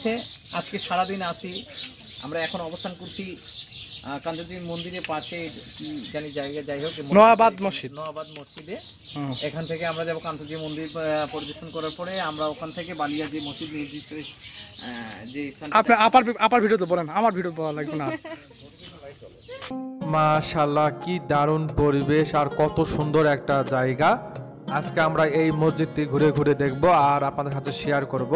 চলছে। আজকে সারাদিন আছি আমরা, এখন অবস্থান করছি কান্তজি মন্দিরের পাশে, কি জানি জায়গা, যাই হোক নোয়াবাদ মসজিদে। এখান থেকে আমরা যাব কান্তজি মন্দির পরিদর্শন করার পরে আমরা ওখান থেকে বালিয়া যে মসজিদ নির্দিষ্ট যে আপনি আপার ভিডিওতে বলেন, আমার ভিডিও বলা লাগবে না। মাশাআল্লাহ, কি দারুণ পরিবেশ আর কত সুন্দর একটা জায়গা। আজকে আমরা এই মসজিদটি ঘুরে ঘুরে দেখব আর আপনাদের কাছে শেয়ার করব।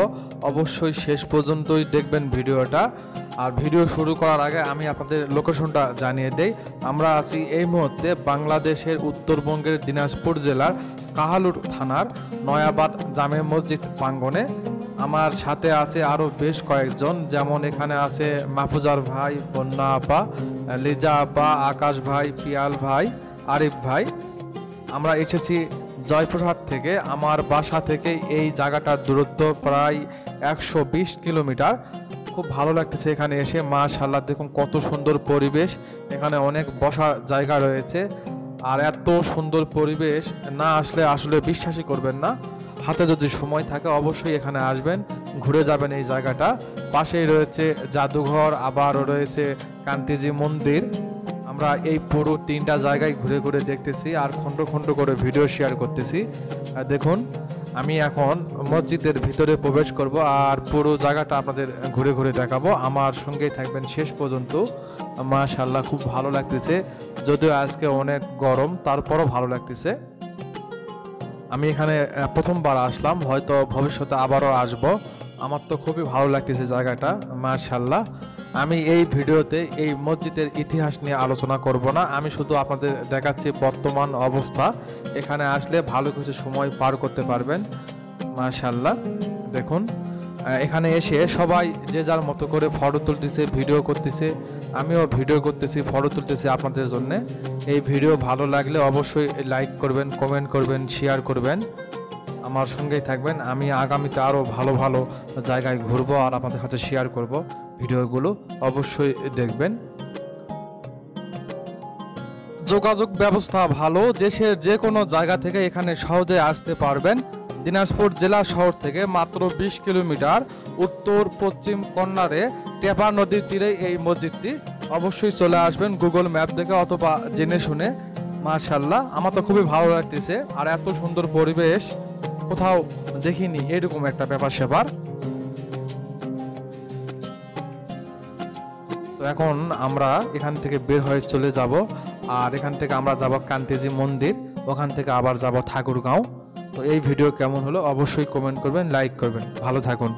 অবশ্যই শেষ পর্যন্তই দেখবেন ভিডিওটা। আর ভিডিও শুরু করার আগে আমি আপনাদের লোকেশনটা জানিয়ে দেই। আমরা আছি এই মুহূর্তে বাংলাদেশের উত্তরবঙ্গের দিনাজপুর জেলার কাহালুর থানার নয়াবাদ জামে মসজিদ প্রাঙ্গণে। আমার সাথে আছে আরও বেশ কয়েকজন, যেমন এখানে আছে মাহফুজার ভাই, বন্যা আপা, লিজা আপা, আকাশ ভাই, পিয়াল ভাই, আরিফ ভাই। আমরা এসেছি জয়পুরহাট থেকে। আমার বাসা থেকে এই জায়গাটার দূরত্ব প্রায় 120 কিলোমিটার। খুব ভালো লাগতেছে এখানে এসে। মাশাআল্লাহ, দেখুন কত সুন্দর পরিবেশ। এখানে অনেক বসার জায়গা রয়েছে। আর এত সুন্দর পরিবেশ না আসলে আসলে বিশ্বাসই করবেন না। হাতে যদি সময় থাকে অবশ্যই এখানে আসবেন, ঘুরে যাবেন এই জায়গাটা। পাশেই রয়েছে জাদুঘর, আবারও রয়েছে কান্তিজি মন্দির। আমরা এই পুরো 3টা জায়গায় ঘুরে ঘুরে দেখতেছি আর খন্ড খন্ড করে ভিডিও শেয়ার করতেছি। দেখুন, আমি এখন মসজিদের ভিতরে প্রবেশ করব আর পুরো জায়গাটা আপনাদের ঘুরে ঘুরে দেখাবো। আমার সঙ্গেই থাকবেন শেষ পর্যন্ত। মাশাআল্লাহ, খুব ভালো লাগতেছে। যদিও আজকে অনেক গরম, তারপরও ভালো লাগতেছে। আমি এখানে প্রথমবার আসলাম, হয়তো ভবিষ্যতে আবারও আসব। আমার তো খুবই ভালো লাগতেছে জায়গাটা। মাশাআল্লাহ, আমি এই ভিডিওতে এই মসজিদের ইতিহাস নিয়ে আলোচনা করব না, আমি শুধু আপনাদের দেখাচ্ছি বর্তমান অবস্থা। এখানে আসলে ভালো কিছু সময় পার করতে পারবেন। মাশাআল্লাহ, দেখুন এখানে এসে সবাই যে যার মতো করে ফটো তুলতেছে, ভিডিও করতেছে। আমিও ভিডিও করতেছি, ফটো তুলতেছি আপনাদের জন্য। এই ভিডিও ভালো লাগলে অবশ্যই লাইক করবেন, কমেন্ট করবেন, শেয়ার করবেন। আমার সঙ্গেই থাকবেন। আমি আগামীতে আরও ভালো ভালো জায়গায় ঘুরবো আর আপনাদের কাছে শেয়ার করব। ভিডিওগুলো অবশ্যই দেখবেন। যোগাযোগ ব্যবস্থা ভালো, দেশের যে কোনো জায়গা থেকে এখানে সহজে আসতে পারবেন। দিনাজপুর জেলা শহর থেকে মাত্র 20 কিলোমিটার উত্তর পশ্চিম কর্নারে টেপা নদীর তীরে এই মসজিদটি। অবশ্যই চলে আসবেন গুগল ম্যাপ দেখে অথবা জেনে শুনে। মাশাআল্লাহ, আমার তো খুবই ভালো লাগতেছে। আর এত সুন্দর পরিবেশ কোথাও দেখিনি এরকম একটা ব্যাপার সেবার। তো এখন আমরা এখান থেকে বের হয়ে চলে যাব। আর এখান থেকে আমরা যাব কান্তিজি মন্দির, ওখান থেকে আবার যাব ঠাকুরগাঁও। তো এই ভিডিও কেমন হলো অবশ্যই কমেন্ট করবেন, লাইক করবেন। ভালো থাকুন।